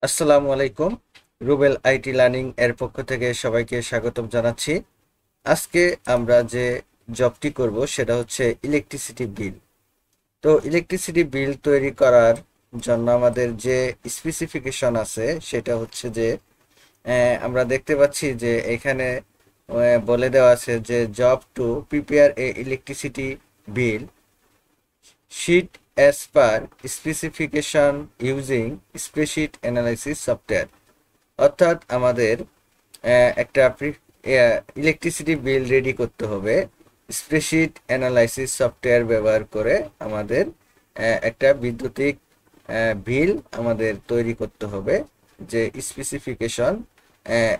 আসসালামু আলাইকুম। Rubel IT learning এর পক্ষ থেকে সবাইকে স্বাগতম জানাচ্ছি। আজকে আমরা যে জবটি করব সেটা হচ্ছে ইলেকট্রিসিটি বিল। তো ইলেকট্রিসিটি বিল তৈরি করার জন্য আমাদের যে স্পেসিফিকেশন আছে সেটা হচ্ছে যে আমরা দেখতে পাচ্ছি যে এখানে বলে দেওয়া আছে যে job to prepare a electricity bill sheet as per specification using spreadsheet analysis software। অর্থাৎ আমাদের একটা ইলেকট্রিসিটি বিল রেডি করতে হবে স্প্রেডশিট অ্যানালাইসিস সফটওয়্যার ব্যবহার করে। আমাদের একটা বৈদ্যুতিক বিল আমাদের তৈরি করতে হবে, যে স্পেসিফিকেশন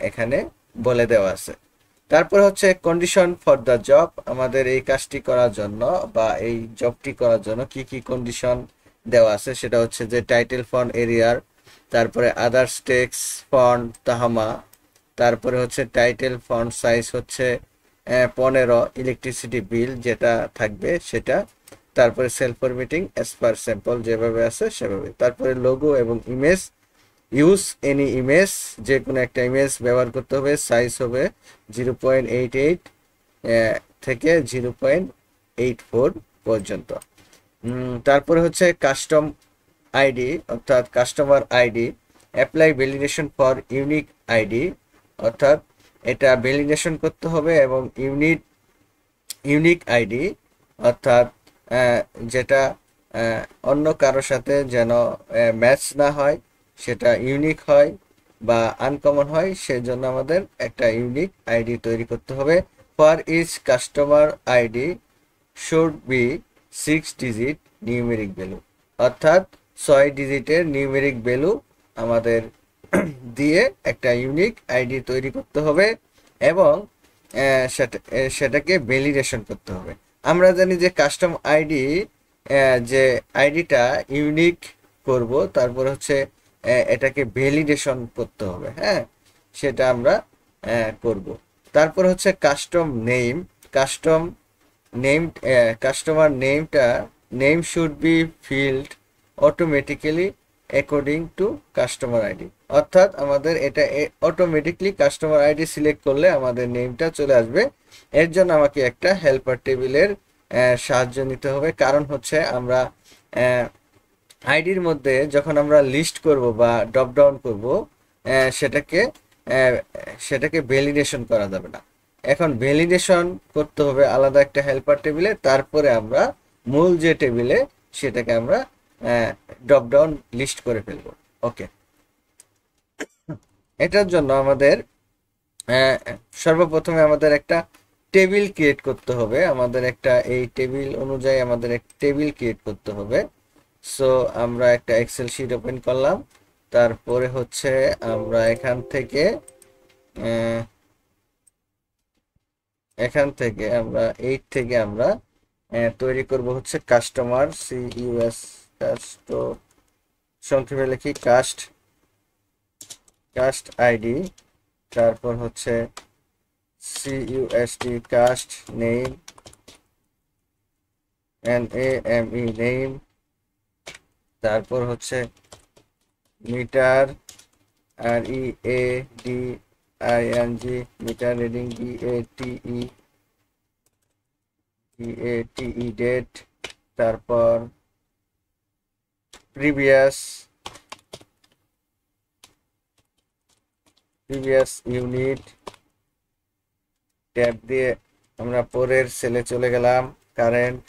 এখানে বলে দেওয়া আছে। তারপর হচ্ছে কন্ডিশন ফর দ্য জব। আমাদের এই কাজটি করার জন্য বা এই জবটি করার জন্য কি কি কন্ডিশন দেওয়া আছে সেটা হচ্ছে যে টাইটেল ফন্ট এরিয়ার, তারপরে আদার্স টেক্সট ফন্ট তাহামা, তারপরে হচ্ছে টাইটেল ফন্ট সাইজ হচ্ছে 15, ইলেকট্রিসিটি বিল যেটা থাকবে সেটা, তারপরে self formatting as per sample যেভাবে আছে সেভাবে, তারপরে লোগো এবং ইমেজ, ইউজ এনি ইমেজ, যে কোনো একটা ইমেজ ব্যবহার করতে হবে। সাইজ হবে 0.88 থেকে 0.84 পর্যন্ত। তারপরে হচ্ছে কাস্টম আইডি অর্থাৎ customer ID, apply validation for unique ID, অর্থাৎ এটা ভ্যালিডেশন করতে হবে এবং ইউনিক আইডি অর্থাৎ যেটা অন্য কারোর সাথে যেন ম্যাচ না হয়, সেটা ইউনিক হয় বা আনকমন হয়, সেজন্য আমাদের একটা ইউনিক আইডি তৈরি করতে হবে। For each customer ID should be 6 digit numeric value, অর্থাৎ 6 ডিজিটের নিউমেরিক ভ্যালু আমাদের দিয়ে একটা ইউনিক আইডি তৈরি করতে হবে এবং সেটাকে ভ্যালিডেশন করতে হবে। আমরা জানি যে কাস্টম আইডি, যে আইডিটা ইউনিক করব, তারপর হচ্ছে এটাকে ভ্যালিডেশন করতে হবে। হ্যাঁ, সেটা আমরা করব। তারপর হচ্ছে custom name. Custom name, customer নেমটা, name should be filled automatically according to customer ID, অর্থাৎ আমাদের এটা অটোমেটিকলি কাস্টমার আইডি সিলেক্ট করলে আমাদের নেমটা চলে আসবে। এর জন্য আমাকে একটা হেল্পার টেবিলের সাহায্য নিতে হবে, কারণ হচ্ছে আমরা আইডির মধ্যে যখন আমরা লিস্ট করব বা ড্রপ ডাউন করব, সেটাকে আহ, সেটাকে ভ্যালিডেশন করা যাবে না। এখন ভ্যালিডেশন করতে হবে আলাদা একটা হেল্পার টেবিলে, তারপরে আমরা মূল যে টেবিলে সেটাকে আমরা ড্রপ ডাউন লিস্ট করে ফেলবো। ওকে, এটার জন্য আমাদের আহ, সর্বপ্রথমে আমাদের একটা টেবিল ক্রিয়েট করতে হবে। আমাদের একটা এই টেবিল অনুযায়ী আমাদের একটা টেবিল ক্রিয়েট করতে হবে। সো আমরা একটা এক্সেল শিট ওপেন করলাম। তারপরে হচ্ছে আমরা আহ, আমরা 8 থেকে আমরা তৈরি করব হচ্ছে কাস্টমার সিইউএস, কাস্ট, সংক্ষেপে লিখি কাস্ট, কাস্ট আইডি, তারপর হচ্ছে CUST cust name, NAME name, তারপর হচ্ছে meter, READING meter reading, DATE date, তারপর প্রিভিয়াস ইউনিট, ট্যাব দিয়ে আমরা পরের সেলে চলে গেলাম। কারেন্ট,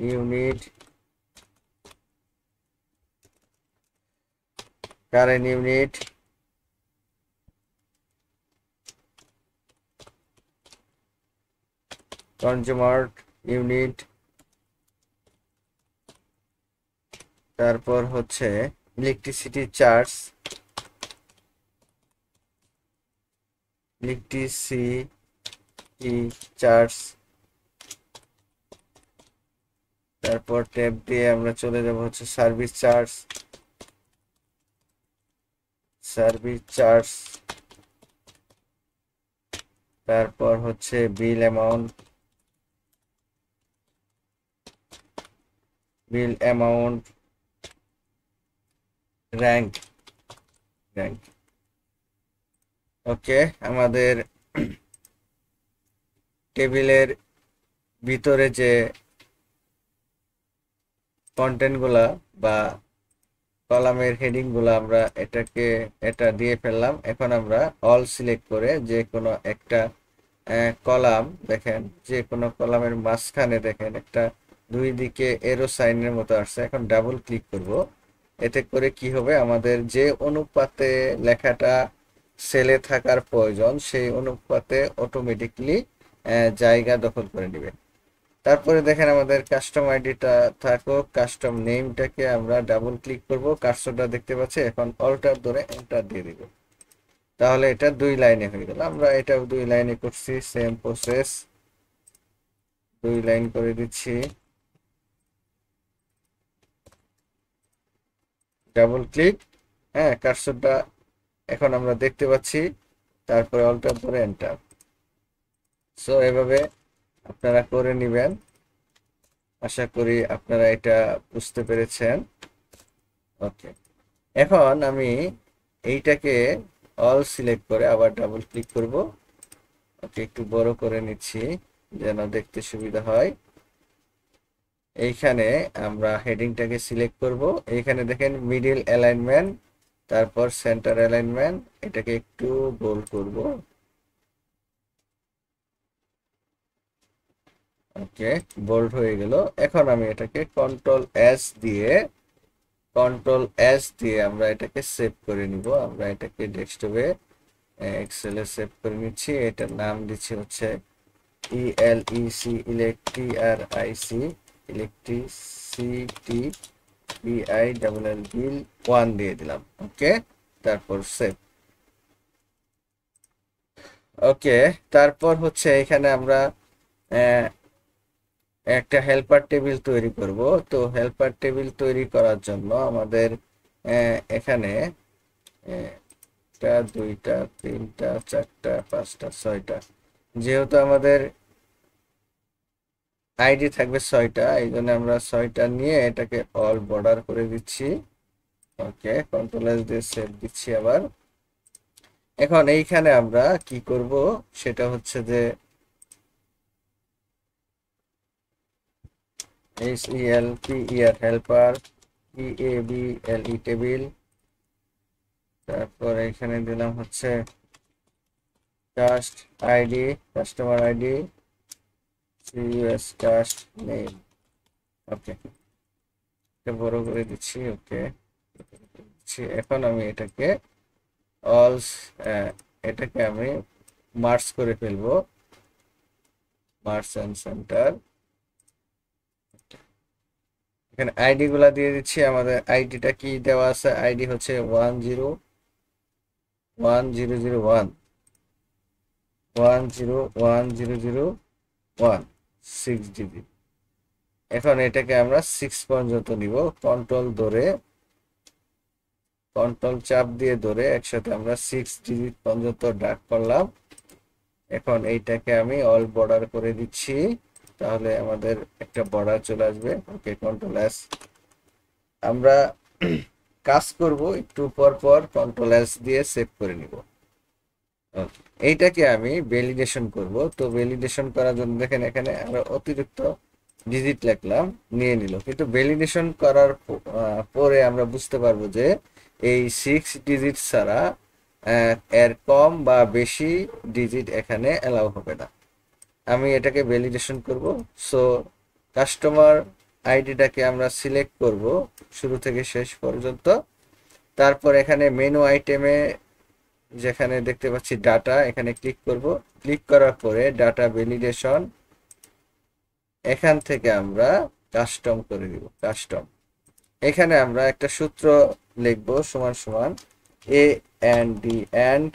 ইউনিট, কনজিউমার ইউনিট, তারপর হচ্ছে ইলেকট্রিসিটি চার্জ, তারপর ট্যাব দিয়ে আমরা চলে যাব হচ্ছে সার্ভিস চার্জ, তারপর হচ্ছে বিল অ্যামাউন্ট, র্যাঙ্ক র্যাঙ্ক ওকে। আমাদের টেবিলের ভিতরে যে কন্টেন্ট গুলা বা কলামের হেডিং গুলা আমরা এটা দিয়ে ফেললাম। এখন আমরা অল সিলেক্ট করে যে কোনো একটা কলাম দেখেন, যে কোনো কলামের মাঝখানে দেখেন একটা দুই দিকে এরো সাইনের মতো আসছে। এখন ডাবল ক্লিক করব। এতে করে কি হবে, আমাদের যে অনুপাতে লেখাটা সেলে থাকার প্রয়োজন সেই অনুপাতে অটোমেটিকলি জায়গা দখল করে নেবে। তারপরে দেখেন আমাদের কাস্টম আইডিটা থাকুক, কাস্টম নেমটাকে আমরা ডাবল ক্লিক করব, কার্সরটা দেখতে পাচ্ছি। এখন অল্টার ধরে এন্টার দিয়ে দিব, তাহলে এটা 2 লাইনে হয়ে গেল। আমরা এটাও 2 লাইনে করছি, সেম প্রসেস 2 লাইন করে দিচ্ছি, ডাবল ক্লিক। হ্যাঁ, কার্সরটা এখন আমরা দেখতে পাচ্ছি, তারপরে অল্টার ধরে এন্টার। সো এভাবে আপনারা করে নেবেন। আশা করি আপনারা এটা বুঝতে পেরেছেন। ওকে, এখন আমি এইটাকে অল সিলেক্ট করে আবার ডাবল ক্লিক করব। ওকে, একটু বড় করে নিচ্ছি যেন দেখতে সুবিধা হয়। এইখানে আমরা হেডিংটাকে সিলেক্ট করব। এইখানে দেখেন মিডল অ্যালাইনমেন্ট, তারপর সেন্টার অ্যালাইনমেন্ট, এটাকে একটু বোল্ড করব। ওকে, বোল্ড হয়ে গেল। এখন আমি এটাকে কন্ট্রোল এস দিয়ে আমরা এটাকে সেভ করে নিব। আমরা এটাকে ডেস্কটপে এক্সেলে সেভ করে নিচ্ছি। এটার নাম দিচ্ছি হচ্ছে ইএলইসি ইলেকট্রিআরআইসি ইলেকট্রিসিটি বিআই ডাবল এল বিল 1 দিয়ে দিলাম। ওকে, তারপর সেভ। ওকে, তারপর হচ্ছে এখানে আমরা একটা হেল্পার টেবিল তৈরি করব। তো হেল্পার টেবিল তৈরি করার জন্য আমাদের এখানে একটা, দুইটা, তিনটা, চারটা, পাঁচটা, ছয়টা, যেহেতু আমাদের আইডি থাকবে 6টা, এই জন্য আমরা 6টা নিয়ে এটাকে অল বর্ডার করে দিচ্ছি। ওকে, কন্ট্রোল এস দিয়ে সেভ দিচ্ছি আবার। এখন এইখানে আমরা কি করব সেটা হচ্ছে যে HELPER হেল্পার, EABLE টেবিল, তারপর এখানে দিলাম হচ্ছে cust ID, customer ID, CUS cust name. Okay, এটা বড় করে দিচ্ছি। ওকে, এখন আমি অল এটাকে আমি মার্জ করে ফেলবো, মার্জ এন্ড সেন্টার। এখানে আইডি গুলা দিয়ে দিচ্ছি। আমাদের আইডিটা কি দেওয়া আছে, আইডি হচ্ছে 101001 101001 6 ডিজিট। এখন এটাকে আমরা 6 পর্যন্ত নিব। কন্ট্রোল চাপ দিয়ে ধরে একসাথে আমরা 6 ডিজিট পর্যন্ত ডাক করলাম। এখন এইটাকে আমি অল বর্ডার করে দিচ্ছি, তাহলে আমাদের একটা বর্ডার চলে আসবে। ওকে, কন্ট্রোল এস। আমরা কাজ করব একটু পর পর, কন্ট্রোল এস দিয়ে সেভ করে নিব। এইটাকে আমি ভ্যালিডেশন করব। তো ভ্যালিডেশন করার জন্য দেখেন এখানে আমরা অতিরিক্ত ডিজিট লিখলাম, নিয়ে নিল। কিন্তু ভ্যালিডেশন করার পরে আমরা বুঝতে পারবো যে এই 6 ডিজিট ছাড়া এর কম বা বেশি ডিজিট এখানে অ্যালাউ হবে না। আমি এটাকে ভ্যালিডেশন করব। সো কাস্টমার আইডিটাকে আমরা সিলেক্ট করব শুরু থেকে শেষ পর্যন্ত। তারপর এখানে মেনু আইটেমে যেখানে দেখতে পাচ্ছি ডাটা, এখানে ক্লিক করব। ক্লিক করার পরে ডাটা ভ্যালিডেশন, এখান থেকে আমরা কাস্টম করে দিব। কাস্টম, এখানে আমরা একটা সূত্র লিখব, সমান সমান এ এন্ড ডি এন্ড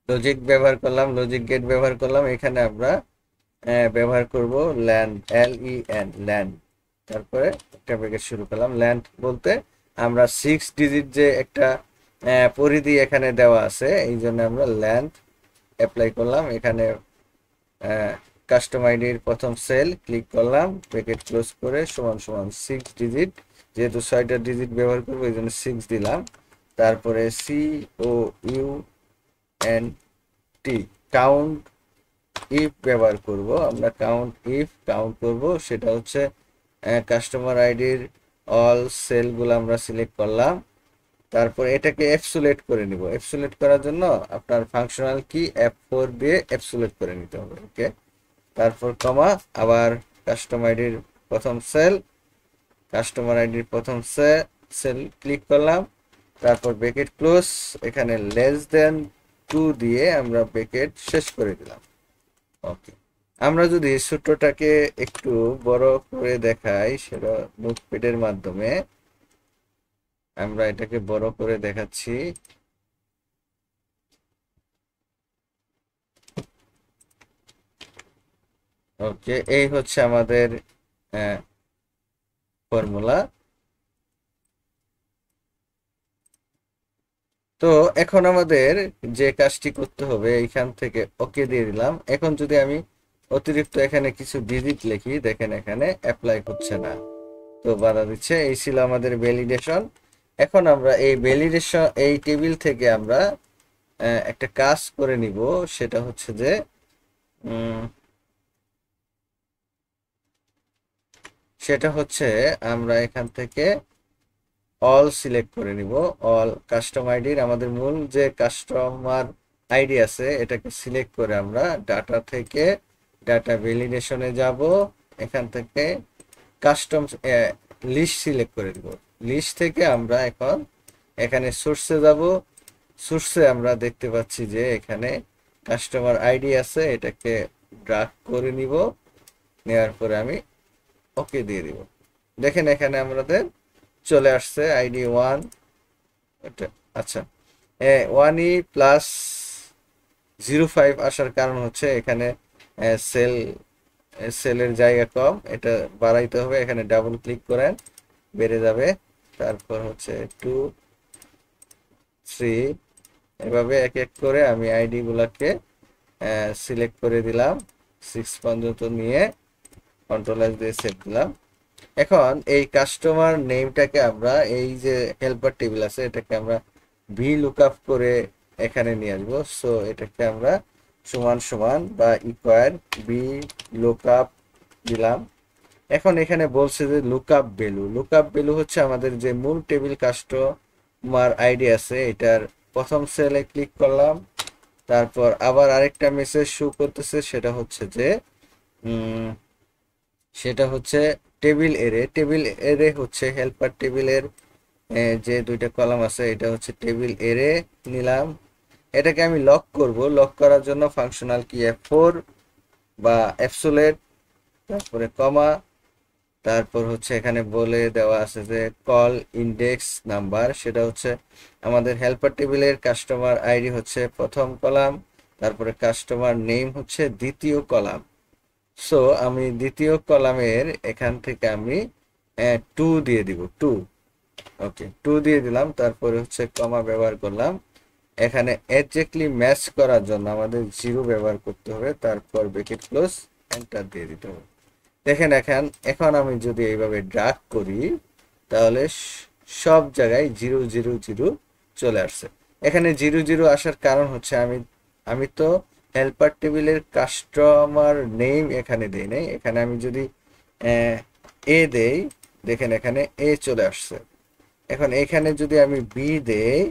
লজিক ব্যবহার করলাম, লজিক গেট ব্যবহার করলাম। এখানে আমরা ব্যবহার করব ল্যান্ড, LEN ল্যান্ড। তারপরে একটা ব্র্যাকেট শুরু করলাম। ল্যান্ড বলতে আমরা 6 ডিজিট যে একটা পরিধি এখানে দেওয়া আছে, এই জন্য আমরা ল্যান্ড অ্যাপ্লাই করলাম। এখানে কাস্টম আইডির প্রথম সেল ক্লিক করলাম, ব্র্যাকেট ক্লোজ করে সমান সমান 6 ডিজিট, যেহেতু 6টা ডিজিট ব্যবহার করবো এই জন্য 6 দিলাম। তারপরে COUNT কাউন্ট ইফ ব্যবহার করব আমরা, কাউন্ট করব, সেটা হচ্ছে কাস্টমার আইডির অল সেলগুলো আমরা সিলেক্ট করলাম। তারপর এটাকে এপসুলেট করে নিব। এপসুলেট করার জন্য আপনার ফাংশনাল কি F4 দিয়ে এপসুলেট করে নিতে হবে। ওকে, তারপর কমা, আবার কাস্টমার আইডির প্রথম সেল, কাস্টমার আইডির প্রথম সেল ক্লিক করলাম, তারপর ব্র্যাকেট ক্লোজ, এখানে লেস দেন 2 দিয়ে আমরা ব্র্যাকেট শেষ করে দিলাম। ওকে, আমরা যদি সূত্রটাকে একটু বড় করে দেখাই, সেটা নোটপ্যাডের মাধ্যমে আমরা এটাকে বড় করে দেখাচ্ছি। ওকে, এই হচ্ছে আমাদের ফর্মুলা। তো এখন আমাদের যে কাজটি করতে হবে, এইখান থেকে ওকে দিয়ে দিলাম। এখন যদি আমি অতিরিক্ত এখানে কিছু ডিজিট লিখি, দেখেন এখানে অ্যাপ্লাই হচ্ছে না, তো বাধা দিচ্ছে। এই ছিল আমাদের ভ্যালিডেশন। এখন আমরা এই ভ্যালিডেশন, এই টেবিল থেকে আমরা একটা কাজ করে নিব, সেটা হচ্ছে যে আমরা এখান থেকে অল সিলেক্ট করে নিব। অল কাস্টম আইডির আমাদের মূল যে কাস্টমার আইডি আছে, এটাকে সিলেক্ট করে আমরা ডাটা থেকে ডাটা ভ্যালিডেশনে যাব। এখান থেকে কাস্টম লিস্ট সিলেক্ট করে দিব। লিস্ট থেকে আমরা এখন এখানে সোর্সে যাব। সোর্সে আমরা দেখতে পাচ্ছি যে এখানে কাস্টমার আইডি আছে, এটাকে ড্রাগ করে নিব। নেওয়ার পরে আমি ওকে দিয়ে দিব। দেখেন এখানে আমাদের চলে আসছে আইডি 1। এটা আচ্ছা, 1E+05 আসার কারণ হচ্ছে এখানে সেলের জায়গা কম, এটা বাড়াইতে হবে। এখানে ডাবল ক্লিক করেন, বেড়ে যাবে। তারপর হচ্ছে 2, 3, এভাবে এক এক করে আমি আইডি গুলাকে সিলেক্ট করে দিলাম। 6 পর্যন্ত নিয়ে কন্ট্রোল-S দিয়ে সেভ দিলাম। এখন এই কাস্টমার নেমটাকে আমরা, এই যে হেল্পার টেবিল আছে, এটাকে আমরা VLOOKUP করে এখানে নিয়ে আসবো। সো এটাকে আমরা সমান সমান বা ইকুয়াল VLOOKUP দিলাম। এখন এখানে বলছে যে লুকআপ ভ্যালু হচ্ছে আমাদের যে মূল টেবিল কাস্টমার আইডি আছে, এটার প্রথম সেলে ক্লিক করলাম। তারপর আবার আরেকটা মেসেজ শো করতেছে, সেটা হচ্ছে টেবিল এরে হচ্ছে হেল্পার টেবিলের যে দুইটা কলাম আছে, এটা হচ্ছে টেবিল এরে নিলাম। এটাকে আমি লক করব। লক করার জন্য ফাংশনাল কি F4 বা অ্যাবসোলেট, তারপরে কমা, তারপর হচ্ছে এখানে বলে দেওয়া আছে যে কল ইন্ডেক্স নাম্বার, সেটা হচ্ছে আমাদের হেল্পার টেবিলের কাস্টমার আইডি হচ্ছে প্রথম কলাম, তারপরে কাস্টমার নেম হচ্ছে দ্বিতীয় কলাম। সো আমি দ্বিতীয় কলামের এখান থেকে আমি 2 দিয়ে দিব, 2। ওকে, 2 দিয়ে দিলাম। তারপরে হচ্ছে কমা ব্যবহার করলাম। এখানে এক্স্যাক্টলি ম্যাচ করার জন্য আমাদের 0 ব্যবহার করতে হবে। তারপর ব্র্যাকেট ক্লোজ, এন্টার দিয়ে দিতে হবে। দেখেন এখন আমি যদি এইভাবে ড্রাগ করি, তাহলে সব জায়গায় 0 0 0 চলে আসছে। এখানে 0 0 আসার কারণ হচ্ছে আমি তো হেল্পার টেবিলের কাস্টমার নেম এখানে দেই নাই। এখানে আমি যদি এ দেই, দেখেন এখানে এ চলে আসছে। এখন এখানে যদি আমি বি দেই,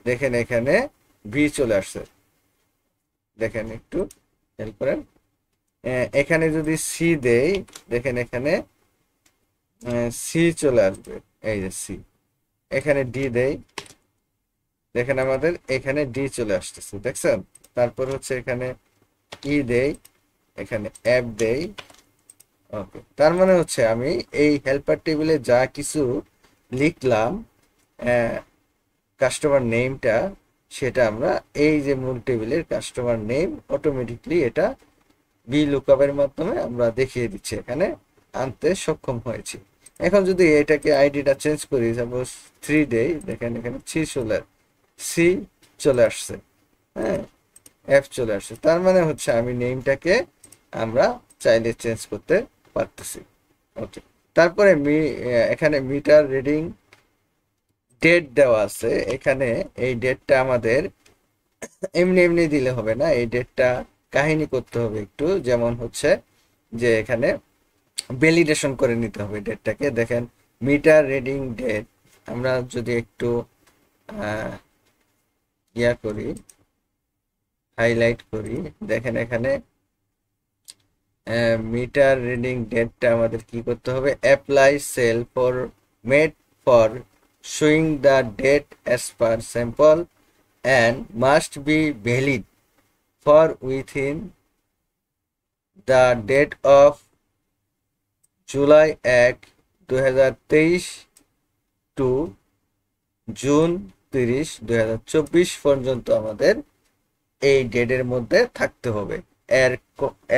দেখেন এখানে বি চলে আসছে। দেখেন একটু হেল্প করেন। এখানে যদি সি দেই, দেখেন এখানে সি চলে আসবে, এই যে সি। এখানে ডি দেই, দেখেন আমাদের এখানে ডি চলে আসতেছে, দেখছেন। তারপর হচ্ছে এখানে ই দেই, এখানে এফ দেই। ওকে, তার মানে হচ্ছে আমি এই হেল্পার টেবিলে যা কিছু লিখলাম কাস্টমার নেমটা, সেটা আমরা এই যে মূল টেবিলের কাস্টমার নেম অটোমেটিকলি এটা VLOOKUP এর মাধ্যমে আমরা দেখিয়ে দিচ্ছি, এখানে আনতে সক্ষম হয়েছি। এখন যদি এটাকে আইডিটা চেঞ্জ করি, সাপোজ 3 দেই, দেখেন এখানে সি চলে আসছে, হ্যাঁ, এফ চলে আসছে। তার মানে হচ্ছে আমি নেমটাকে আমরা চাইলে চেঞ্জ করতে পারতেছি। ওকে, তারপরে এখানে মিটার রিডিং ডেট দেওয়া আছে। এখানে এই ডেটটা আমাদের এমনি এমনি দিলে হবে না, এই ডেটটা কাহিনী করতে হবে একটু। যেমন হচ্ছে যে এখানে ভ্যালিডেশন করে নিতে হবে ডেটটাকে। দেখেন মিটার রিডিং ডেট, আমরা যদি একটু ইয়া করি, হাইলাইট করি, দেখেন এখানে মিটার রিডিং ডেটটা আমাদের কি করতে হবে, apply cell for med for showing the date as per sample and must be valid for within the date of July 1, 2023 to June 30, 2024 পর্যন্ত আমাদের এই ডেটের মধ্যে থাকতে হবে। এর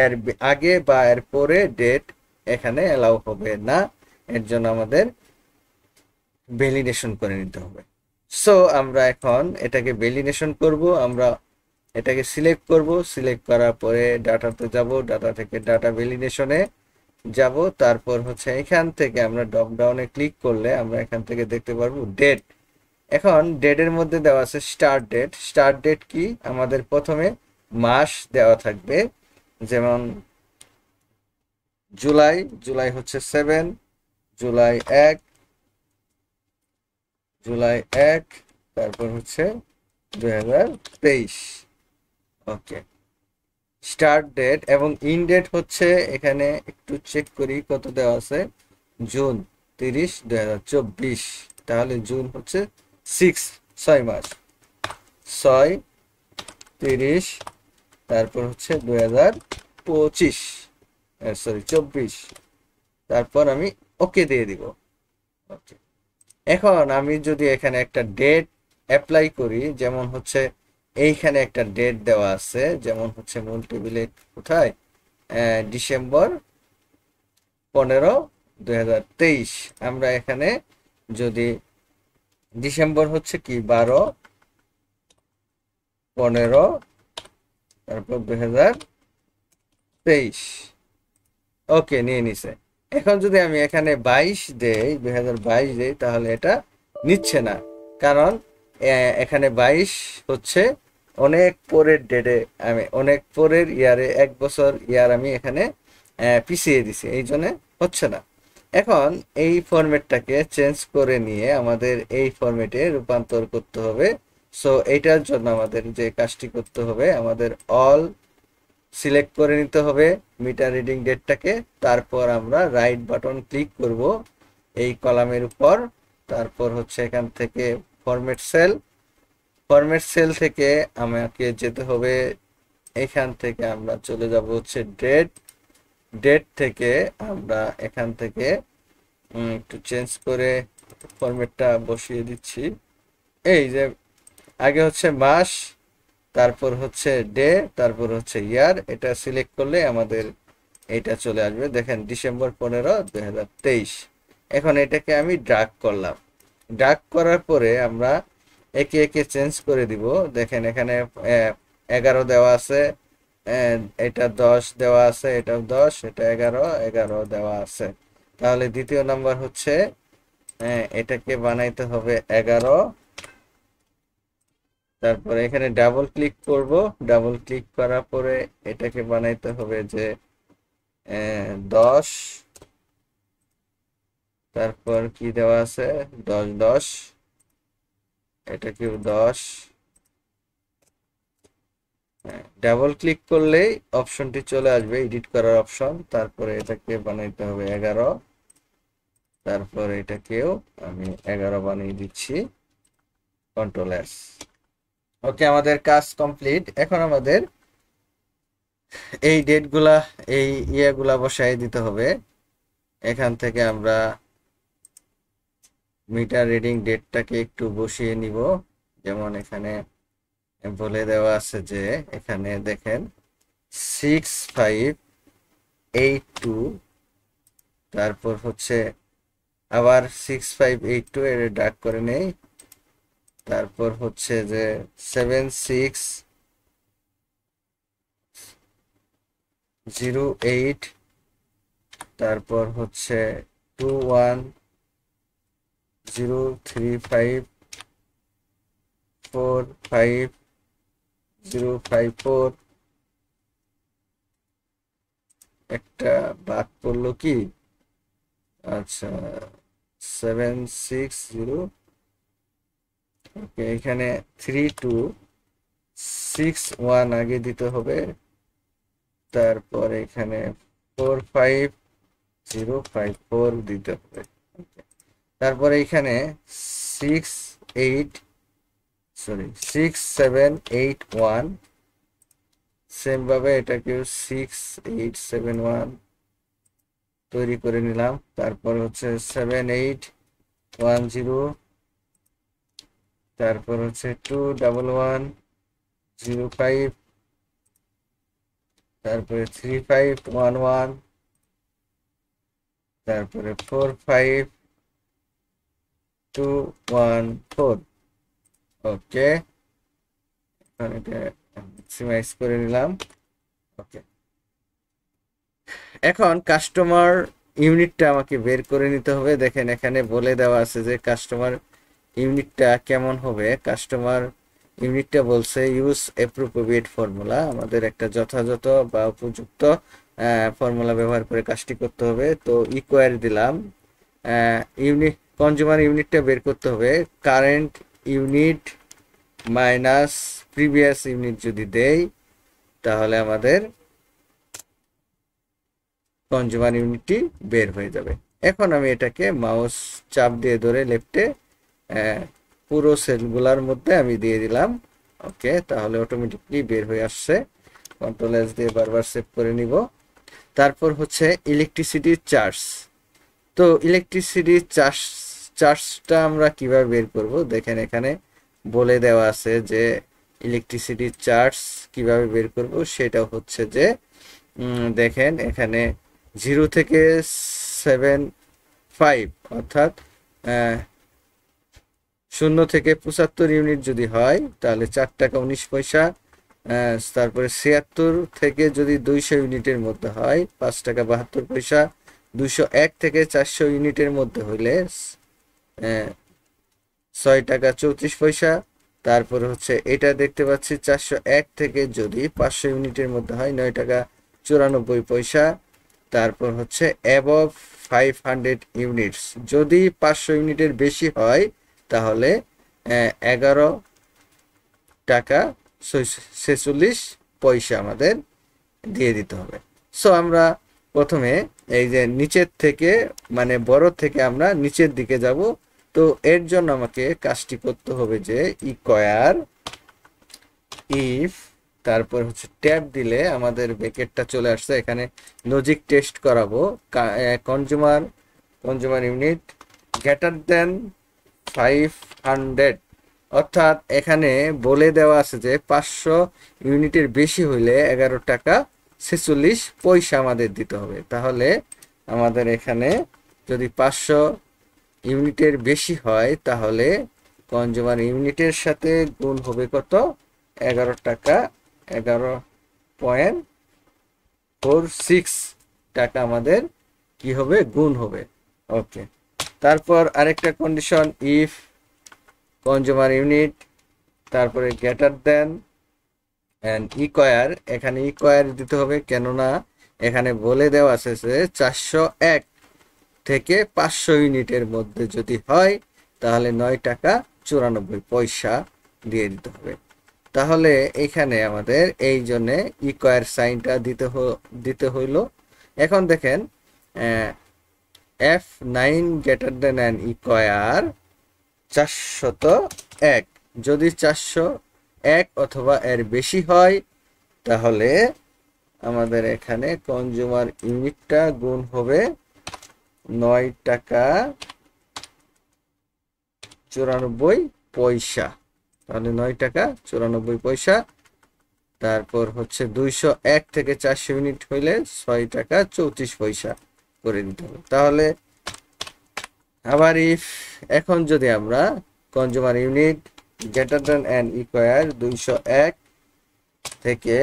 এর আগে বা এর পরে ডেট এখানে অ্যালাউ হবে না। এর জন্য আমাদের ভ্যালিডেশন করে নিতে হবে। সো আমরা এখন এটাকে ভ্যালিডেশন করব। আমরা এটাকে সিলেক্ট করব, সিলেক্ট করার পরে ডাটাতে যাব, ডাটা থেকে ডাটা ভ্যালিডেশনে যাব। তারপর হচ্ছে এখান থেকে আমরা ড্রপ ডাউনে ক্লিক করলে আমরা এখান থেকে দেখতে পারবো ডেট। এখন ডেটের মধ্যে দেওয়া আছে স্টার্ট ডেট। স্টার্ট ডেট কি, আমাদের প্রথমে মাস দেওয়া থাকবে, যেমন জুলাই, জুলাই হচ্ছে 7, জুলাই 1, জুলাই 1, তারপর হচ্ছে 2023। ওকে, স্টার্ট ডেট এবং ইন ডেট হচ্ছে এখানে একটু চেক করি কত দেওয়া আছে, জুন 30, 2024। তাহলে জুন হচ্ছে 6 মাস, 6, 30, তারপর হচ্ছে 2025, সরি 24। তারপর আমি ওকে দিয়ে দিব। ওকে, এখন আমি যদি এখানে একটা ডেট অ্যাপ্লাই করি, যেমন হচ্ছে এইখানে একটা ডেট দেওয়া আছে, যেমন হচ্ছে মূল টেবিলে কোথায়, ডিসেম্বর 15, 2023। আমরা এখানে যদি ডিসেম্বর হচ্ছে কি 12, 15, তারপর 2023। ওকে, নিয়ে নিছে। এখন যদি আমি এখানে 22 দেই, 2022 দেই, তাহলে এটা নিচ্ছে না, কারণ এখানে 22 হচ্ছে অনেক পরের ডেটে, আমি অনেক পরের ইয়ারে, 1 বছর ইয়ার আমি এখানে পিছিয়ে দিছি, এই জন্য হচ্ছে না। এখন এই ফরম্যাটটাকে চেঞ্জ করে নিয়ে আমাদের এই ফরম্যাটে রূপান্তর করতে হবে। সো এইটার জন্য আমাদের যে কাজটি করতে হবে, আমাদের অল সিলেক্ট করে নিতে হবে মিটার রিডিং ডেটটাকে। তারপর আমরা রাইট বাটন ক্লিক করব এই কলামের উপর। তারপর হচ্ছে এখান থেকে ফরম্যাট সেল, ফরম্যাট সেল থেকে আমাকে যেতে হবে, এখান থেকে আমরা চলে যাব হচ্ছে ডেট। ডেট থেকে আমরা এখান থেকে একটু চেঞ্জ করে ফরম্যাটটা বসিয়ে দিচ্ছি। এই যে আগে হচ্ছে মাস, তারপর হচ্ছে ডে, তারপর হচ্ছে ইয়ার, এটা সিলেক্ট করলে আমাদের এটা চলে আসবে। দেখেন ডিসেম্বর 15, 2023। এখন এটাকে আমি ড্রাগ করলাম। ড্রাগ করার পরে আমরা একে একে চেঞ্জ করে দিব। দেখেন এখানে 11 দেওয়া আছে, এটা 10 দেওয়া আছে, এটাও 10, এটা 11, 11 দেওয়া আছে। তাহলে দ্বিতীয় নাম্বার হচ্ছে এটাকে বানাইতে হবে 11। তারপরে এখানে ডাবল ক্লিক করব, ডাবল ক্লিক করার পরে এটাকে বানাইতে হবে যে 10। তারপর কি দেওয়া আছে, 10, 10, এটাকেও 10। ডাবল ক্লিক করলেই অপশনটি চলে আসবে, এডিট করার অপশন। তারপরে এটাকে বানাইতে হবে 11। তারপর এটাকেও আমি 11 বানিয়ে দিচ্ছি, কন্ট্রোল এস। ওকে, আমাদের কাজ কমপ্লিট। এখন আমাদের এই ডেটগুলা, এই ইয়েগুলা বসাই দিতে হবে। এখান থেকে আমরা মিটার রিডিং ডেটটাকে একটু বসিয়ে নিব। যেমন এখানে বলে দেওয়া আছে যে এখানে দেখেন 6582, তারপর হচ্ছে আবার 6582 এর ডাক করে নেই। তারপর হচ্ছে যে 76 08, তারপর হচ্ছে 2103545054, একটা বাদ পড়লো কি, আচ্ছা 760, ওকে এখানে 3261 আগে দিতে হবে, তারপর এখানে 45054 দিতে হবে। তারপরে এখানে 6781, সেম ভাবে এটাকেও 6871 তৈরি করে নিলাম। তারপর হচ্ছে 7810, তারপর হচ্ছে 21105, তারপরে 3511, তারপরে 45214। ওকে, এখন এটা ম্যাক্সিমাইজ করে নিলাম। ওকে, এখন কাস্টমার ইউনিটটা আমাকে বের করে নিতে হবে। দেখেন এখানে বলে দেওয়া আছে যে কাস্টমার ইউনিটটা কেমন হবে। কাস্টমার ইউনিটটা বলছে ইউজ অ্যাপ্রোপ্রিয়েট ফর্মুলা, আমাদের একটা যথাযথ বা উপযুক্ত ফর্মুলা ব্যবহার করে কাজটি করতে হবে। তো ইকুয়ার দিলাম, ইউনিট কনজিউমার ইউনিটটা বের করতে হবে। Current unit minus previous unit যদি দেই তাহলে আমাদের কনজিউমার ইউনিটটি বের হয়ে যাবে। এখন আমি এটাকে মাউস চাপ দিয়ে ধরে লেফটে পুরো সেলগুলার মধ্যে আমি দিয়ে দিলাম। ওকে, তাহলে অটোমেটিকলি বের হয়ে আসছে। কন্ট্রোল এস দিয়ে বারবার সেভ করে নিব। তারপর হচ্ছে ইলেকট্রিসিটি চার্জ। তো ইলেকট্রিসিটি চার্জটা আমরা কিভাবে বের করব, দেখেন এখানে বলে দেওয়া আছে যে ইলেকট্রিসিটি চার্জ কিভাবে বের করব। সেটা হচ্ছে যে দেখেন এখানে 0 থেকে 75, অর্থাৎ 0 থেকে 75 ইউনিট যদি হয় তাহলে 4 টাকা 19 পয়সা। তারপরে 76 থেকে যদি 200 ইউনিটের মধ্যে হয় 5 টাকা 72 পয়সা। 201 থেকে 400 ইউনিটের মধ্যে হইলে 6 টাকা 34 পয়সা। তারপর হচ্ছে এটা দেখতে পাচ্ছি 401 থেকে যদি 500 ইউনিটের মধ্যে হয় 9 টাকা 94 পয়সা। তারপর হচ্ছে অ্যাবভ 500 ইউনিটস, যদি 500 ইউনিটের বেশি হয় তাহলে 11 টাকা 46 পয়সা আমাদের দিয়ে দিতে হবে। সো আমরা প্রথমে এই যে নিচের থেকে মানে বড় থেকে আমরা নিচের দিকে যাব। তো এর জন্য আমাকে কাজটি করতে হবে যে ইকুয়ার ইফ, তারপর হচ্ছে ট্যাব দিলে আমাদের ব্র্যাকেটটা চলে আসছে। এখানে লজিক টেস্ট করাবো। কনজিউমার ইউনিট গ্রেটার দেন 500, অর্থাৎ এখানে বলে দেওয়া আছে যে 500 ইউনিটের বেশি হইলে 11 টাকা 46 পয়সা আমাদের দিতে হবে। তাহলে আমাদের এখানে যদি 500 ইউনিটের বেশি হয় তাহলে কনজিউমার ইউনিটের সাথে গুণ হবে কত, 11 টাকা 11.46 টাকা আমাদের কি হবে, গুণ হবে। ওকে, তারপর আরেকটা কন্ডিশন, ইফ কনজিউমার ইউনিট তারপরে গ্রেটার দেন এন্ড ইকুয়ার। এখানে ইকুয়ার দিতে হবে, কেননা এখানে বলে দেওয়া আছে যে 401 থেকে 500 ইউনিটের মধ্যে যদি হয় তাহলে 9 টাকা 94 পয়সা দিয়ে দিতে হবে। তাহলে এখানে আমাদের এই জন্য ইকুয়ার সাইনটা দিতে হইল। এখন দেখেন F9 গ্রেটার দেন অ্যান ইকুয়ার 401, যদি 401 অথবা এর বেশি হয় তাহলে আমাদের এখানে কনজিউমার ইউনিটটা গুণ হবে 9 টাকা 94 পয়সা, তাহলে 9 টাকা 94 পয়সা। তারপর হচ্ছে 201 থেকে 400 ইউনিট হইলে 6 টাকা 34 পয়সা করে দিতে হবে। তাহলে আবার ইফ, এখন যদি আমরা consumer unit greater than and equal 201 থেকে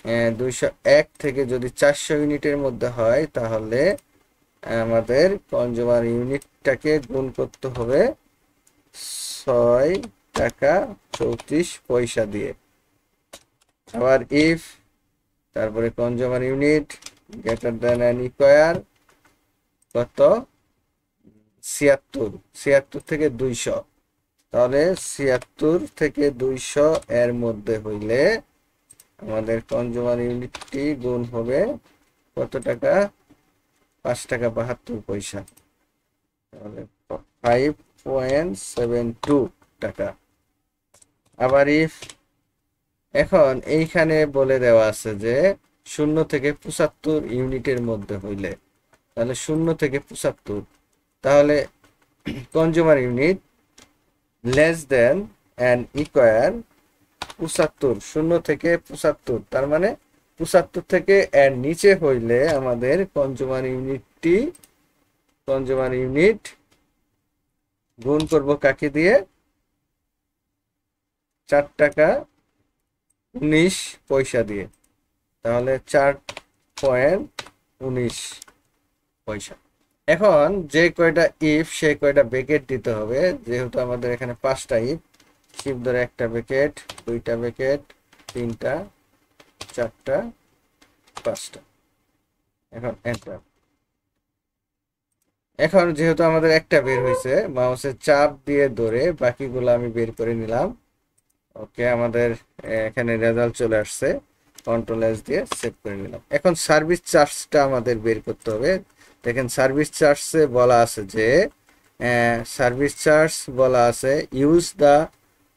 201 থেকে যদি 400 ইউনিটের মধ্যে হয় তাহলে আমাদের কনজিউমার ইউনিটটাকে গুণ করতে হবে 6 টাকা 34 পয়সা দিয়ে। আবার ইফ তারপরে consumer unit greater than and equal কত 76 থেকে 200, তাহলে 76 থেকে 200 এর মধ্যে হইলে আমাদের কনজিউমার ইউনিটটি গুণ হবে কত টাকা 5 টাকা 72 পয়সা, তাহলে 5.72 টাকা। আবার ইফ এখন এইখানে বলে দেওয়া আছে যে 0 থেকে 75 ইউনিটের মধ্যে হইলে, তাহলে 0 থেকে 75, তাহলে consumer unit less than and equal 75, 0 থেকে 75, তার মানে 75 থেকে এর নিচে হইলে আমাদের কনজিউমার ইউনিট গুণ করব কাকে দিয়ে 4 টাকা 19 পয়সা দিয়ে, তাহলে 4.19 পয়সা। এখন যে কয়টা ইফ সেই কয়টা ব্র্যাকেট দিতে হবে, যেহেতু আমাদের এখানে 5টা ইফ, শিফট ধরে একটা ব্র্যাকেট, 2টা ব্র্যাকেট, 3টা, 4টা, 5টা। এখন এন্টার। এখন যেহেতু আমাদের একটা বের হয়েছে, মাউসের চাপ দিয়ে ধরে বাকিগুলো আমি বের করে নিলাম। ওকে, আমাদের এখানে রেজাল্ট চলে আসছে, কন্ট্রোল এস দিয়ে সেভ করে নিলাম। এখন সার্ভিস চার্জটা আমাদের বের করতে হবে। দেখেন সার্ভিস চার্জে বলা আছে যে use the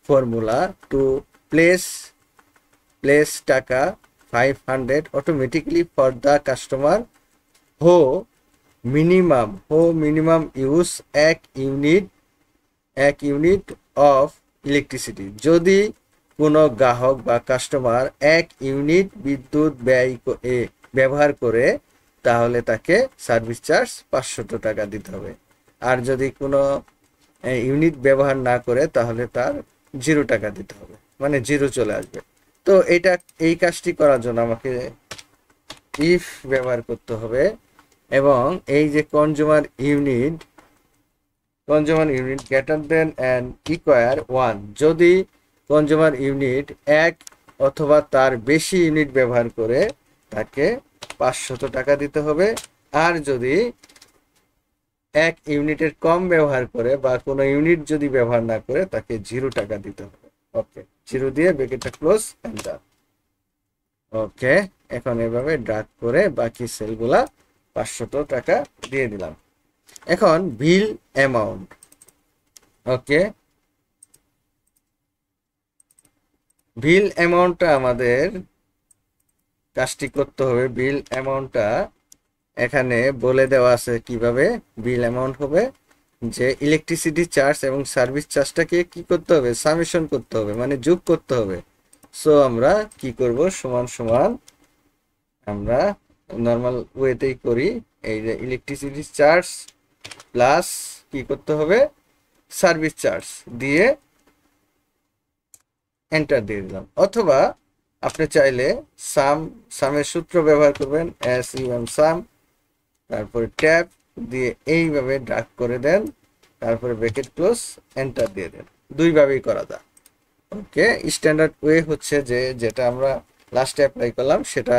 formula to place টাকা 500 automatically for the customer who minimum use 1 unit of electricity. যদি কোনো গ্রাহক বা কাস্টমার 1 ইউনিট বিদ্যুৎ ব্যবহার করে তাহলে তাকে সার্ভিস চার্জ 500 টাকা দিতে হবে। আর যদি কোনো ইউনিট ব্যবহার না করে তাহলে তার 0 টাকা দিতে হবে, মানে 0 চলে আসবে। তো এই কাজটি করার জন্য আমাকে ইফ ব্যবহার করতে হবে, এবং এই যে consumer unit greater than and equal 1, যদি কনজিউমার ইউনিট 1 অথবা তার বেশি ইউনিট ব্যবহার করে তাকে 500 টাকা দিতে হবে। আর যদি 1 ইউনিটের কম ব্যবহার করে বা কোনো ইউনিট যদি ব্যবহার না করে তাকে 0 টাকা দিতে হবে। ওকে, 0 দিয়ে ব্র্যাকেটটা ক্লোজ, এন্টার। ওকে, এখন এভাবে ড্র্যাগ করে বাকি সেলগুলা 500 টাকা দিয়ে দিলাম। এখন বিল অ্যামাউন্ট। ওকে, বিল অ্যামাউন্টটা আমাদের কাজটি করতে হবে। বিল অ্যামাউন্টটা এখানে বলে দেওয়া আছে কিভাবে বিল অ্যামাউন্ট হবে, যে ইলেকট্রিসিটি চার্জ এবং সার্ভিস চার্জটাকে কি করতে হবে, সামেশন করতে হবে, মানে যোগ করতে হবে। সো আমরা কি করব, সমান সমান আমরা নর্মাল ওয়েতেই করি। এই যে ইলেকট্রিসিটি চার্জ প্লাস কি করতে হবে, সার্ভিস চার্জ দিয়ে এন্টার দিয়ে দিলাম। অথবা আপনি চাইলে সামের সূত্র ব্যবহার করবেন, সাম, তারপরে ট্যাব দিয়ে এইভাবে ড্র্যাগ করে দেন, তারপরে ব্র্যাকেট ক্লোজ, এন্টার দিয়ে দেন। দুইভাবেই করা যায়। ওকে, স্ট্যান্ডার্ড ওয়ে হচ্ছে যে যেটা আমরা লাস্টে অ্যাপ্লাই করলাম সেটা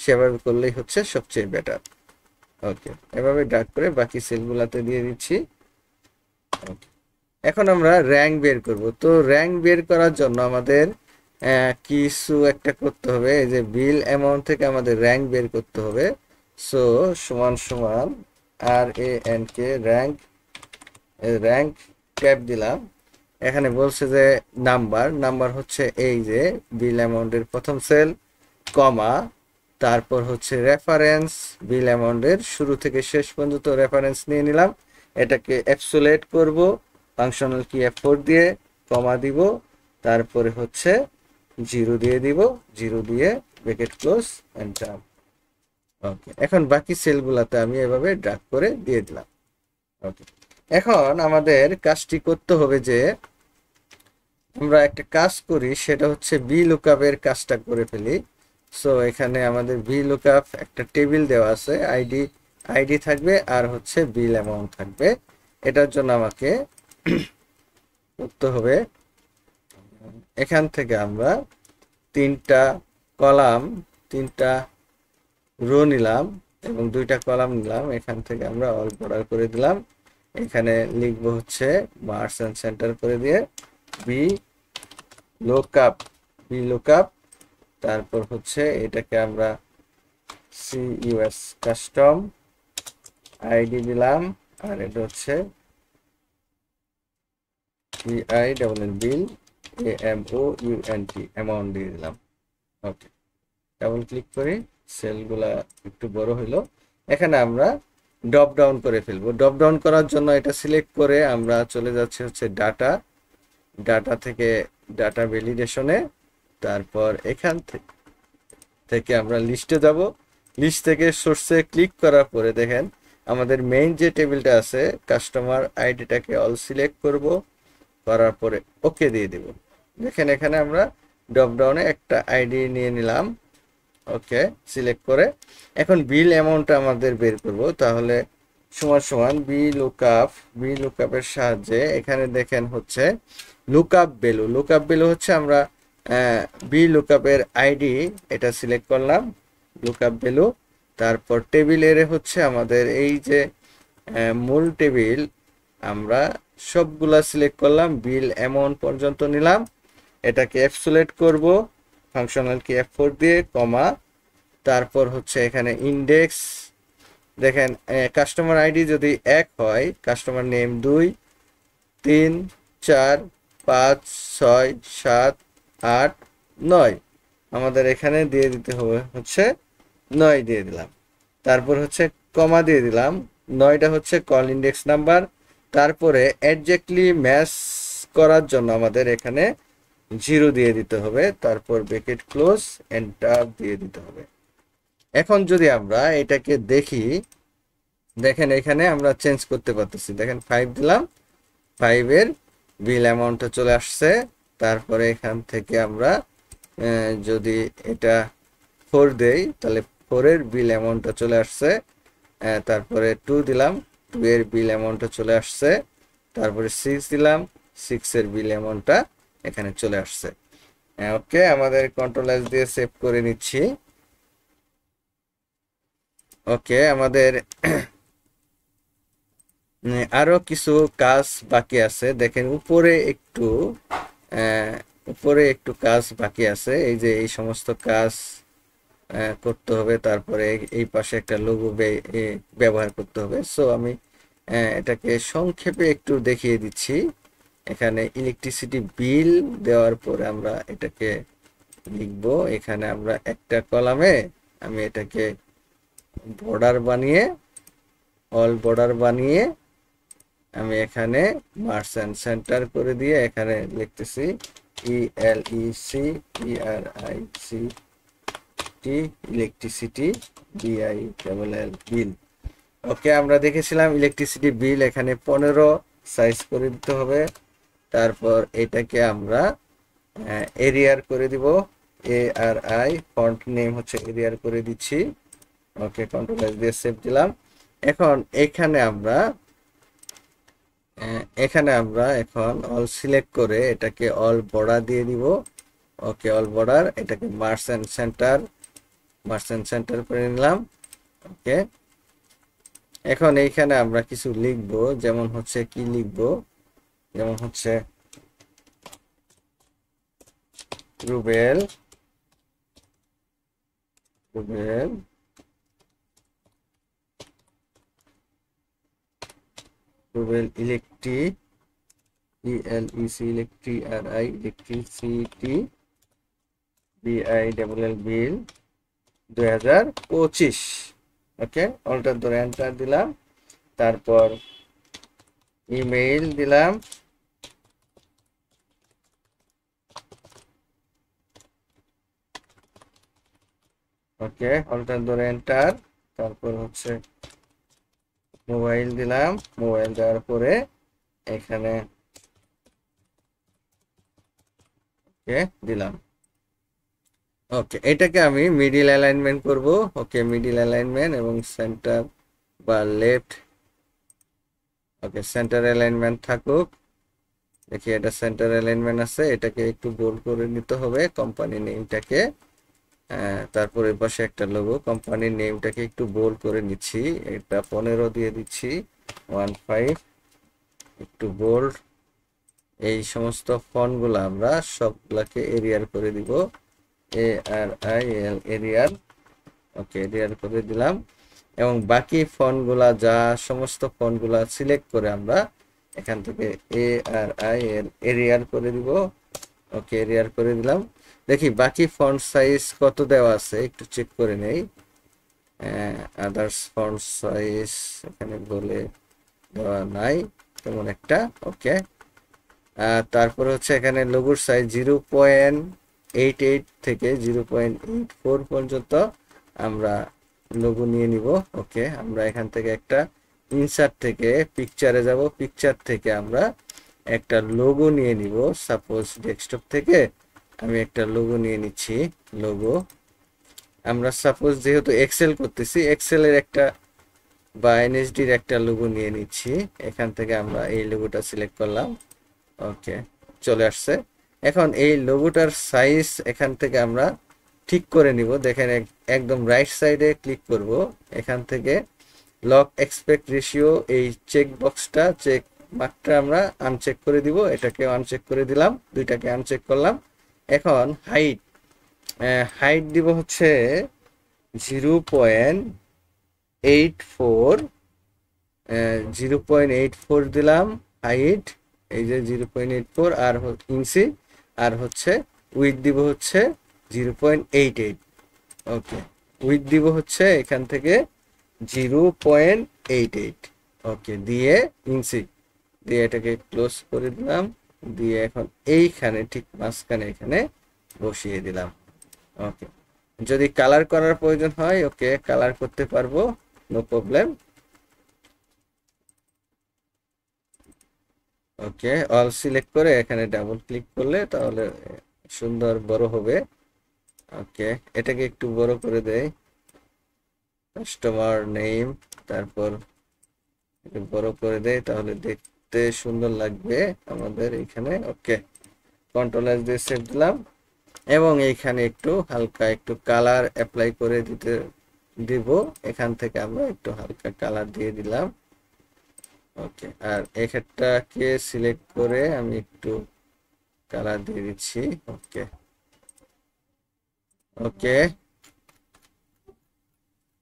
সেভাবে করলেই হচ্ছে সবচেয়ে বেটার। ওকে, এভাবে ড্র্যাগ করে বাকি সেলগুলাতে দিয়ে দিচ্ছি। ওকে, এখন আমরা র্যাঙ্ক বের করব। তো র্যাঙ্ক বের করার জন্য আমাদের কিছু একটা করতে হবে। এই যে বিল অ্যামাউন্ট থেকে আমাদের র্যাঙ্ক বের করতে হবে। সো সমান সমান RANK র্যাঙ্ক ট্যাব দিলাম। এখানে বলছে যে নাম্বার হচ্ছে এই যে বিল অ্যামাউন্টের প্রথম সেল, কমা, তারপর হচ্ছে রেফারেন্স, বিল অ্যামাউন্টের শুরু থেকে শেষ পর্যন্ত রেফারেন্স নিয়ে নিলাম। এটাকে অ্যাবসোলেট করব, ফাংশনাল কি F4 দিয়ে, কমা দিব, তারপরে হচ্ছে 0 দিয়ে দিব, 0 দিয়ে ব্র্যাকেট ক্লোজ, এন্টার। ওকে, এখন বাকি সেলগুলোতে আমি এভাবে ড্র্যাগ করে দিয়ে দিলাম। ওকে, এখন আমাদের কাজটি করতে হবে যে আমরা একটা কাজ করি, সেটা হচ্ছে VLOOKUP এর কাজটা করে ফেলি। সো এখানে আমাদের ভি লুকআপ একটা টেবিল দেওয়া আছে, আইডি থাকবে আর হচ্ছে বিল অ্যামাউন্ট থাকবে। এটার জন্য আমাকে করতে হবে, এখান থেকে আমরা তিনটা কলাম, তিনটা রো নিলাম এবং দুইটা কলাম নিলাম। এখান থেকে আমরা অল বর্ডার করে দিলাম। এখানে লিখব হচ্ছে মার্জ এন্ড সেন্টার করে দিয়ে বি লুকআপ, তারপর হচ্ছে এটাকে আমরা সিইউএস কাস্টম আইডি দিলাম, আর এটা হচ্ছে বিআই ডাবল এল বিল AMOUNT অ্যামাউন্ট দিয়ে দিলাম। ওকে, ডাবল ক্লিক করি, সেলগুলা একটু বড় হইলো। এখানে আমরা ড্রপ ডাউন করে ফেলবো। ড্রপ ডাউন করার জন্য এটা সিলেক্ট করে আমরা চলে যাচ্ছি হচ্ছে ডাটা থেকে ডাটা ভ্যালিডেশনে। তারপর এখান থেকে আমরা লিস্টে যাব। লিস্ট থেকে সোর্সে ক্লিক করার পরে দেখেন আমাদের মেইন যে টেবিলটা আছে কাস্টমার আইডিটাকে অল সিলেক্ট করব, করার পরে ওকে দিয়ে দেব। দেখেন এখানে আমরা ড্রপ ডাউনে একটা আইডি নিয়ে নিলাম, ওকে সিলেক্ট করে। এখন বিল অ্যামাউন্টটা আমাদের বের করব, তাহলে সমান সমান বি লুকআপের সাহায্যে এখানে দেখেন হচ্ছে লুকআপ ভ্যালু হচ্ছে আমরা বি লুকআপের আইডি এটা সিলেক্ট করলাম, লুকআপ ভ্যালু। তারপর টেবিলের হচ্ছে আমাদের এই যে মূল টেবিল আমরা সবগুলা সিলেক্ট করলাম, বিল অ্যামাউন্ট পর্যন্ত নিলাম। এটাকে এফসুলেট করব ফাংশনাল কি F4 দিয়ে, কমা, তারপর হচ্ছে এখানে ইন্ডেক্স। দেখেন কাস্টমার আইডি যদি 1 হয়, কাস্টমার নেম 2, 3, 4, 5, 6, 7, 8, 9 আমাদের এখানে দিয়ে দিতে হবে হচ্ছে 9 দিয়ে দিলাম। তারপর হচ্ছে কমা দিয়ে দিলাম, 9টা হচ্ছে কল ইন্ডেক্স নাম্বার। তারপরে এক্স্যাক্টলি ম্যাচ করার জন্য আমাদের এখানে 0 দিয়ে দিতে হবে, তারপর ব্র্যাকেট ক্লোজ, এন্টার দিয়ে দিতে হবে। এখন যদি আমরা এটাকে দেখি, দেখেন এখানে আমরা চেঞ্জ করতে পারতেছি। দেখেন 5 দিলাম, 5 এর বিল অ্যামাউন্টটা চলে আসছে। তারপরে এখান থেকে আমরা যদি এটা 4 দেই তাহলে 4 এর বিল অ্যামাউন্টটা চলে আসছে। তারপরে 2 দিলাম, 2 এর বিল অ্যামাউন্টটা চলে আসছে। তারপরে 6 দিলাম, 6 এর বিল অ্যামাউন্টটা এখানে চলে আসছে। ওকে, আমাদের কন্ট্রোল এস দিয়ে সেভ করে নিচ্ছি। ওকে, আমাদের আরো কিছু কাজ বাকি আছে। দেখেন উপরে একটু কাজ বাকি আছে, এই যে এই সমস্ত কাজ করতে হবে। তারপরে এই পাশে একটা লোগো ব্যবহার করতে হবে। সো আমি এটাকে সংক্ষেপে একটু দেখিয়ে দিচ্ছি। এখানে ইলেকট্রিসিটি বিল দেওয়ার পরে আমরা এটাকে লিখব। এখানে আমরা একটা কলামে আমি এটাকে বর্ডার বানিয়ে, অল বর্ডার বানিয়ে আমি এখানে মার্জ এন্ড সেন্টার করে দিয়ে এখানে লিখতেছি ELECTRICT ইলেকট্রিসিটি BILL বিল। ওকে, আমরা দেখেছিলাম ইলেকট্রিসিটি বিল এখানে 15 সাইজ করে দিতে হবে। তারপর এটাকে আমরা এরিয়ার করে দিব, ARI, ফন্ট নেম হচ্ছে এরিয়ার করে দিচ্ছি। ওকে, কন্ট্রোল এস দিয়ে সেভ দিলাম। এখন এখানে আমরা এখন অল সিলেক্ট করে এটাকে অল বর্ডার দিয়ে দিব। ওকে, অল বর্ডার, এটাকে মার্জ এন্ড সেন্টার করে নিলাম। ওকে, এখন এইখানে আমরা কিছু লিখব, যেমন হচ্ছে কি লিখব, যেমন হচ্ছে রুবেল ইলেকট্রিসিটি BILL বিল 2025। ওকে, অল্টার ধরে এন্টার দিলাম। তারপর ইমেইল দিলাম। ওকে, অল্টার ধরে এন্টার। তারপর হচ্ছে মোবাইল দিলাম, মোবাইল দেওয়ার পরে এখানে ওকে দিলাম। ওকে, এটাকে আমি মিডিল অ্যালাইনমেন্ট করব। ওকে, মিডিল অ্যালাইনমেন্ট এবং সেন্টার বা লেফট। ওকে, সেন্টার অ্যালাইনমেন্ট থাকুক। দেখি এটা সেন্টার অ্যালাইনমেন্ট আছে, এটাকে একটু বোল্ড করে নিতে হবে কোম্পানি নেমটাকে। তারপরে পাশে একটা লোগো, কোম্পানির নেমটাকে একটু বোল্ড করে নিচ্ছি, এটা 15 দিয়ে দিচ্ছি, 15 একটু বোল্ড। এই সমস্ত ফন্টগুলো আমরা সবগুলাকে এরিয়ার করে দিব, ARIL এরিয়ার। ওকে, এরিয়ার করে দিলাম। এবং বাকি ফন্টগুলা যা সমস্ত ফন্টগুলা সিলেক্ট করে আমরা এখান থেকে ARIL এরিয়ার করে দিব। ওকে, এরিয়ার করে দিলাম। দেখি বাকি ফন্ট সাইজ কত দেওয়া আছে একটু চেক করে নেই। আদার্স ফন্ট সাইজ এখানে বলে দেওয়া নাই তেমন একটা। ওকে, তারপর হচ্ছে এখানে লোগোর সাইজ 0.88 থেকে 0.84 পর্যন্ত আমরা লোগো নিয়ে নিব। ওকে, আমরা এখান থেকে একটা ইনসার্ট থেকে পিকচারে যাব, পিকচার থেকে আমরা একটা লোগো নিয়ে নিব। সাপোজ ডেস্কটপ থেকে আমি একটা লোগো নিয়ে নিচ্ছি। লোগো আমরা সাপোজ যেহেতু এক্সেল করতেছি, এক্সেলের একটা বা এনএসডির একটা লোগো নিয়ে নিচ্ছি। এখান থেকে আমরা এই লোগোটা সিলেক্ট করলাম। ওকে, চলে আসছে। এখন এই লোগোটার সাইজ এখান থেকে আমরা ঠিক করে নিব। দেখেন একদম রাইট সাইডে ক্লিক করব, এখান থেকে লক এক্সপেক্ট রেশিও এই চেক বক্সটা, চেক মার্কটা আমরা আনচেক করে দিব। এটাকে আনচেক করে দিলাম, দুইটাকে আনচেক করলাম। এখন হাইট, হাইট দিব হচ্ছে 0.84, 0.84 দিলাম হাইট, এই যে 0.84 আর ইঞ্চি। আর হচ্ছে উইথ দিব হচ্ছে 0.88। ওকে, উইথ দিব হচ্ছে এখান থেকে 0.88। ওকে, দিয়ে ইঞ্চি দিয়ে এটাকে ক্লোজ করে দিলাম, দিয়ে এখন এইখানে ঠিক মাঝখানে এখানে বসিয়ে দিলাম। ওকে, যদি কালার করার প্রয়োজন হয় ওকে কালার করতে পারবো, নো প্রবলেম। ওকে, অল সিলেক্ট করে এখানে ডাবল ক্লিক করলে তাহলে সুন্দর বড় হবে। ওকে, এটাকে একটু বড় করে দেই, কাস্টমার নেম, তারপর বড় করে দেই, তাহলে দেখতে সুন্দর লাগবে আমাদের এখানে। ওকে, কন্ট্রোল এস দিয়ে সেভ দিলাম এবং এইখানে একটু হালকা একটু কালার অ্যাপ্লাই করে দিব। এখান থেকে আমরা একটু হালকা কালার দিয়ে দিলাম। ওকে, আর এখানটাকে সিলেক্ট করে আমি একটু কালার দিয়ে দিচ্ছি। ওকে, ওকে,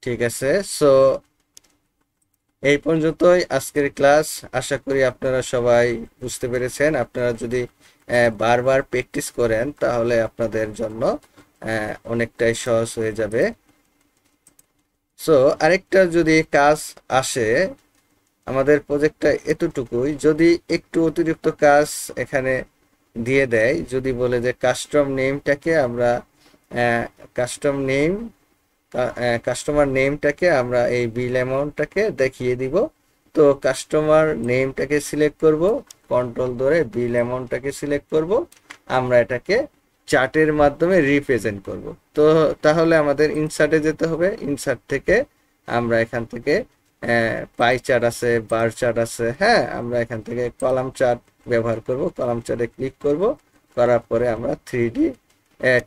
ঠিক আছে। সো এই পর্যন্তই আজকের ক্লাস। আশা করি আপনারা সবাই বুঝতে পেরেছেন। আপনারা যদি বারবার প্র্যাকটিস করেন তাহলে আপনাদের জন্য অনেকটাই সহজ হয়ে যাবে। সো আরেকটা যদি কাজ আসে, আমাদের প্রজেক্টটা এতটুকুই, যদি একটু অতিরিক্ত কাজ এখানে দিয়ে দেয়, যদি বলে যে কাস্টম নেমটাকে আমরা কাস্টম নেম, কাস্টমার নেমটাকে আমরা এই বিল অ্যামাউন্টটাকে দেখিয়ে দিব। তো কাস্টমার নেমটাকে সিলেক্ট করব, কন্ট্রোল ধরে বিল অ্যামাউন্টটাকে সিলেক্ট করব, আমরা এটাকে চার্টের মাধ্যমে রিপ্রেজেন্ট করব। তো তাহলে আমাদের ইনসার্টে যেতে হবে, ইনসার্ট থেকে আমরা এখান থেকে পাই চার্ট আছে, বার চার্ট আছে, হ্যাঁ, আমরা এখান থেকে কলাম চার্ট ব্যবহার করব। কলাম চার্টে ক্লিক করব, করার পরে আমরা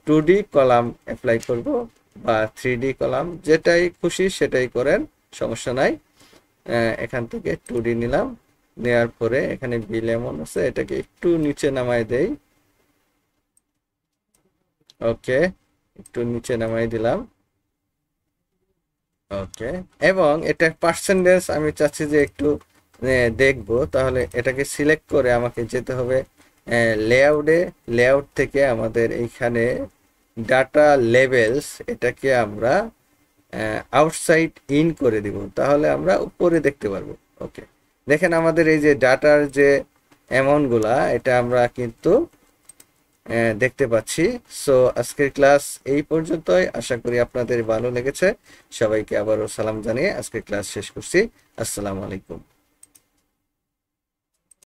2D কলাম অ্যাপ্লাই করব, বা 3D কলাম, যেটাই খুশি সেটাই করেন, সমস্যা নাই। এখান থেকে 2D নিলাম, নেওয়ার পরে এখানে বিল এমন আছে, এটাকে একটু নিচে নামাই দেই। ওকে, একটু নিচে নামাই দিলাম। ওকে, এবং এটা পার্সেন্টেজ আমি চাচ্ছি যে একটু দেখবো, তাহলে এটাকে সিলেক্ট করে আমাকে যেতে হবে লেআউটে। লেআউট থেকে আমাদের এইখানে ডাটা লেভেলস, এটাকে আমরা আউটসাইড ইন করে দিব, তাহলে আমরা উপরে দেখতে পারবো। ওকে, দেখেন আমাদের এই যে ডাটার যে অ্যামাউন্টগুলা, এটা আমরা কিন্তু দেখতে পাচ্ছি। সো আজকের ক্লাস এই পর্যন্তই, আশা করি আপনাদের ভালো লেগেছে। সবাইকে আবারও সালাম জানিয়ে আজকের ক্লাস শেষ করছি। আসসালামু আলাইকুম।